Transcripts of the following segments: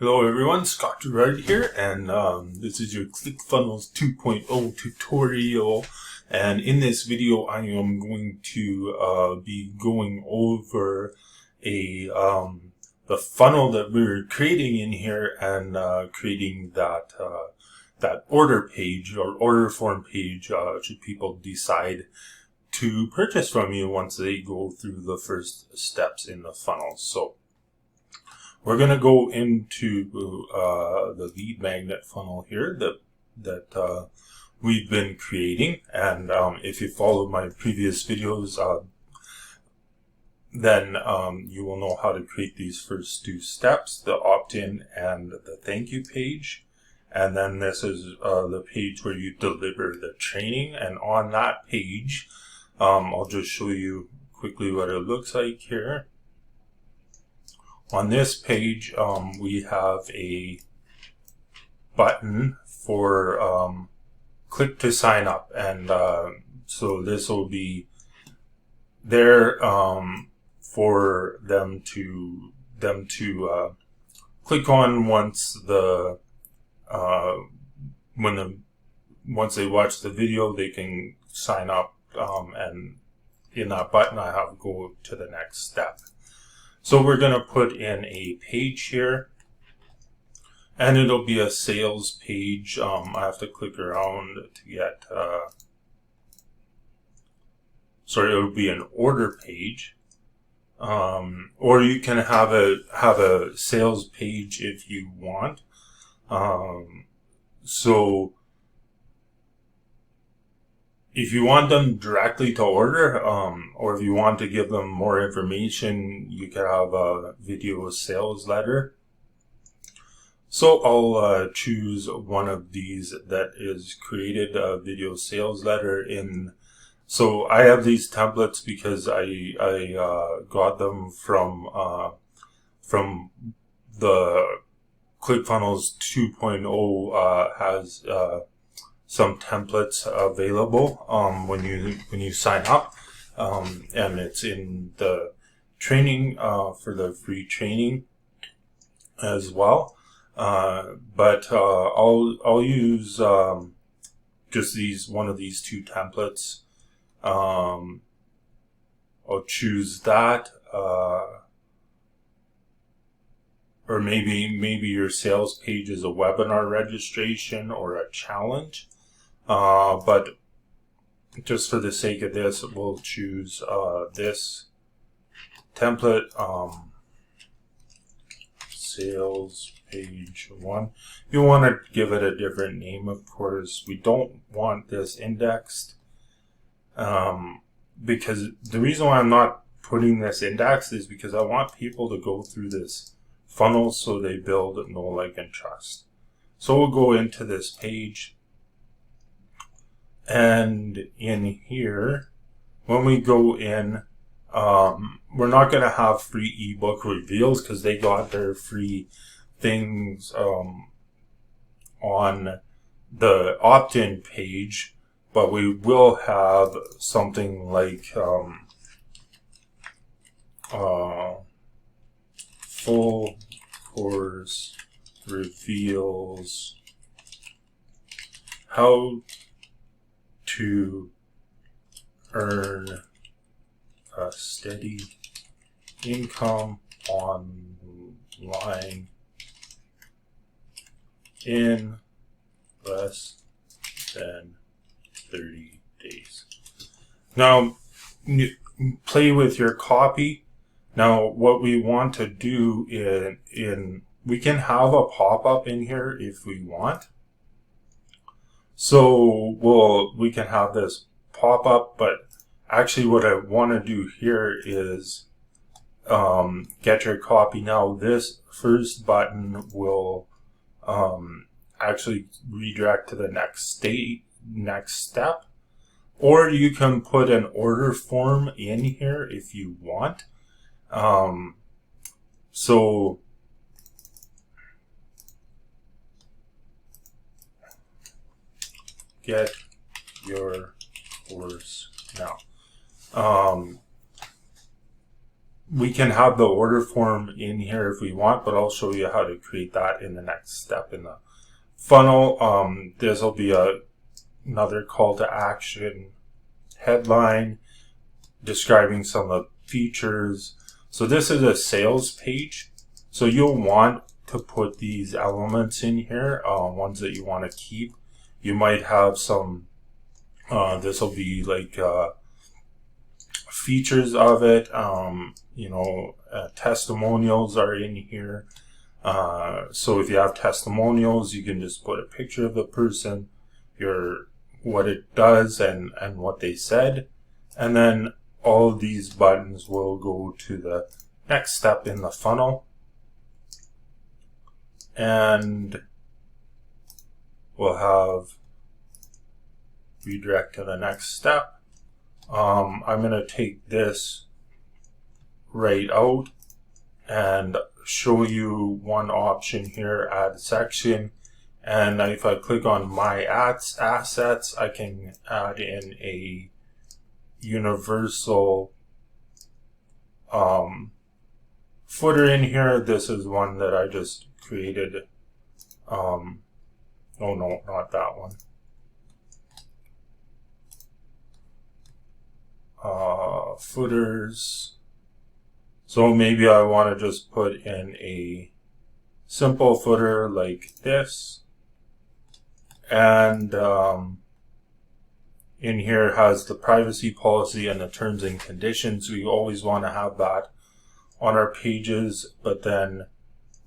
Hello everyone, Scott Girard here, and this is your Clickfunnels 2.0 tutorial. And in this video, I am going to be going over the funnel that we're creating in here, and creating that order page or order form page should people decide to purchase from you once they go through the first steps in the funnel. So we're going to go into the lead magnet funnel here that we've been creating. And if you followed my previous videos, then you will know how to create these first two steps, the opt-in and the thank you page. And then this is the page where you deliver the training. And on that page, I'll just show you quickly what it looks like here. On this page, we have a button for click to sign up, and so this will be there for them to click on once once they watch the video. They can sign up, and in that button, I have to go to the next step. So we're going to put in a page here, and it'll be a sales page. I have to click around to get, it'll be an order page. Or you can have a sales page if you want. So if you want them directly to order, or if you want to give them more information, you can have a video sales letter. So I'll choose one of these that is created a video sales letter in. So I have these templates because I got them from the Clickfunnels 2.0 has some templates available when you sign up, and it's in the training for the free training as well. But I'll use just one of these two templates. I'll choose that, or maybe your sales page is a webinar registration or a challenge. But just for the sake of this, we'll choose this template, sales page 1. You want to give it a different name, of course. We don't want this indexed, because the reason why I'm not putting this indexed is because I want people to go through this funnel so they build know, like, and trust. So we'll go into this page. And in here, when we go in, we're not going to have free ebook reveals because they got their free things on the opt-in page, but we will have something like full course reveals how to earn a steady income online in less than 30 days. Now, play with your copy. Now, what we want to do we can have a pop-up in here if we want. So we can have this pop up, but actually what I want to do here is get your copy. Now this first button will actually redirect to the next step, or you can put an order form in here if you want. So get your course now. we can have the order form in here if we want, but I'll show you how to create that in the next step in the funnel. This will be another call to action headline describing some of the features. So this is a sales page. So you'll want to put these elements in here, ones that you want to keep. You might have some, this will be like features of it. Testimonials are in here. So if you have testimonials, you can just put a picture of the person, what it does and what they said. And then all of these buttons will go to the next step in the funnel. And we'll have redirect to the next step. I'm going to take this right out and show you one option here, add section. And if I click on my assets, I can add in a universal footer in here. This is one that I just created. Oh no, not that one. Footers. So maybe I want to just put in a simple footer like this. And in here has the privacy policy and the terms and conditions. We always want to have that on our pages, but then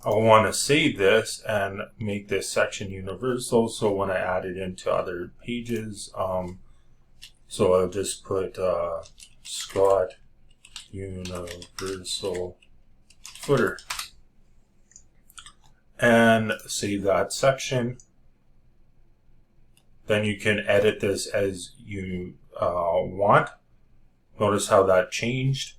I'll want to save this and make this section universal. So when I add it into other pages, so I'll just put Scott universal footer and save that section. Then you can edit this as you want. Notice how that changed.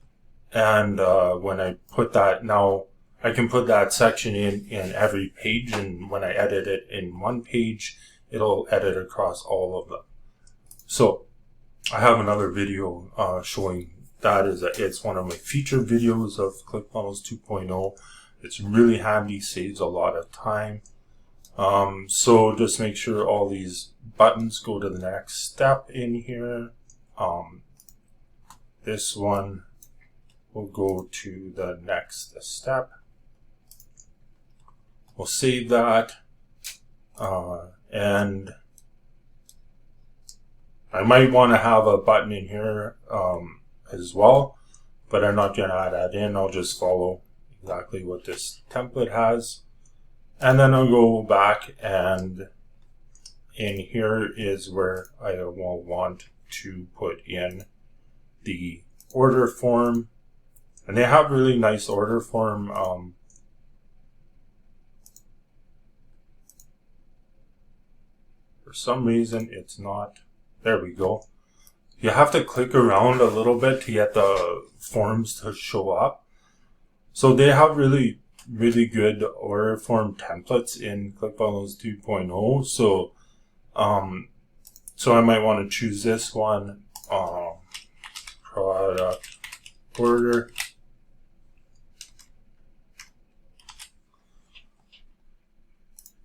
And when I put that, now I can put that section in every page, and when I edit it in one page, it'll edit across all of them. So I have another video showing that. It's one of my featured videos of Clickfunnels 2.0. It's really handy, saves a lot of time. So just make sure all these buttons go to the next step in here. This one will go to the next step. We'll save that. And I might want to have a button in here as well, but I'm not going to add that in. I'll just follow exactly what this template has. And then I'll go back, and in here is where I will want to put in the order form. And they have really nice order form. For some reason it's not. There we go. You have to click around a little bit to get the forms to show up. So they have really good order form templates in Clickfunnels 2.0. So I might want to choose this one, product order.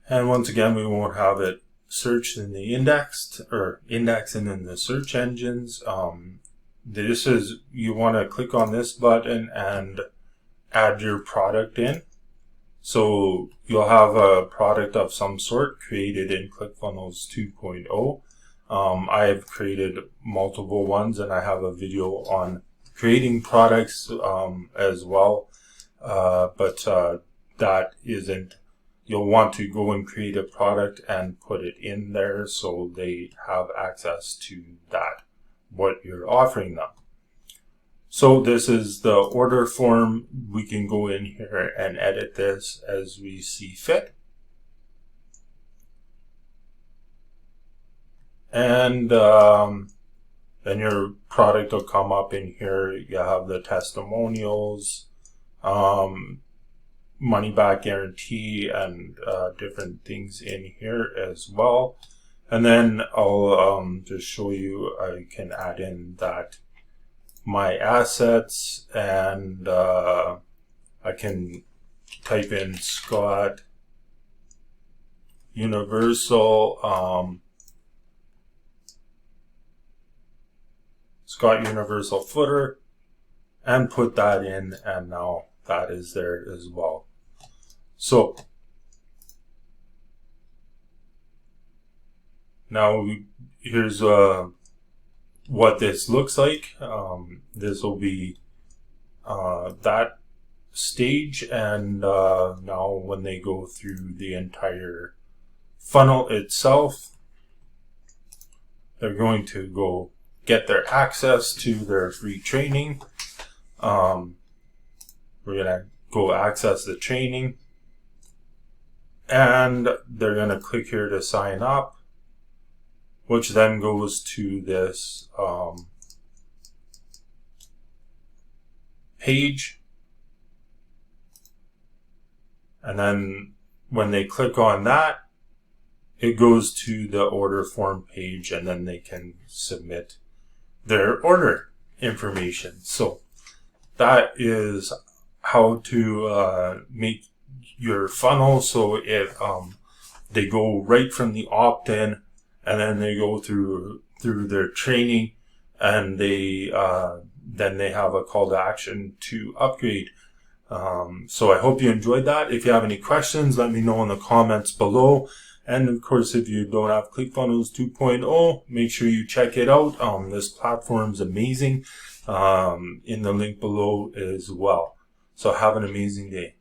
And once again, we won't have it searched in the indexed and in the search engines. This is, you want to click on this button and add your product in. So you'll have a product of some sort created in Clickfunnels 2.0. I have created multiple ones, and I have a video on creating products as well. But that isn't, you'll want to go and create a product and put it in there so they have access to that, what you're offering them. So this is the order form. We can go in here and edit this as we see fit. And then your product will come up in here. You have the testimonials, money back guarantee, and different things in here as well. And then I'll just show you, I can add in that my assets, and I can type in Scott Universal, Scott Universal footer, and put that in, and now that is there as well. So now here's what this looks like. This will be that stage, and now when they go through the entire funnel itself, they're going to go get their access to their free training. We're gonna go access the training, and they're gonna click here to sign up, which then goes to this page. And then when they click on that, it goes to the order form page, and then they can submit their order information. So that is how to make your funnel so it they go right from the opt-in, and then they go through their training, and they then they have a call to action to upgrade. So I hope you enjoyed that. If you have any questions, let me know in the comments below. And of course, if you don't have Clickfunnels 2.0, make sure you check it out. This platform's amazing. In the link below as well. So have an amazing day.